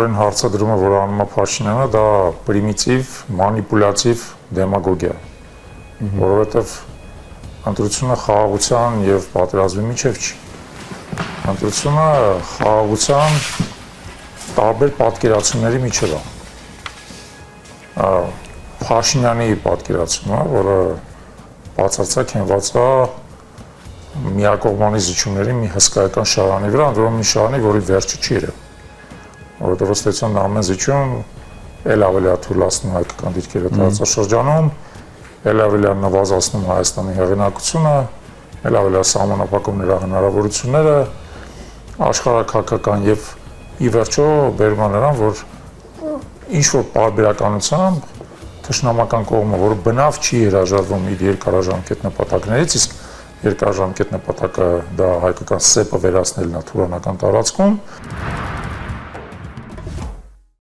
Այն հարցադրումը, որ անում է Փաշինյանը, դա պրիմիտիվ, մանիպուլյատիվ դեմագոգիա է, որովհետև ընտրությունը խաղաղության և պատերազմի միջև չի։ Ընտրությունը խաղաղության տարբեր պատկերացումների միջև է։ Փաշինյանի պատկերացումը, որը բացարձակ հենված է միակողմանի զիջումների մի հսկայական շարանի վրա, ընդ որում մի շարանի, որի վերջը չի երևում, որովհետև ըստ ամեն զիջում էլ ավելի է թույլատնում հայկական դիրքերը տարածաշրջանում, էլ ավելի է նվազեցնում Հայաստանի հեղինակությունը, էլ ավելի է սահմանափակում նրա հնարավորությունները աշխարհաքաղաքական եւ ի վերջո բերում է նրան, որ ինչ-որ պարբերականությամբ թշնամական կողմը, որը բնավ չի հրաժարվում իր երկարաժամկետ նպատակներից, իսկ երկարաժամկետ նպատակը դա հայկական սեպը վերացնելն է թուրանական տարածքում,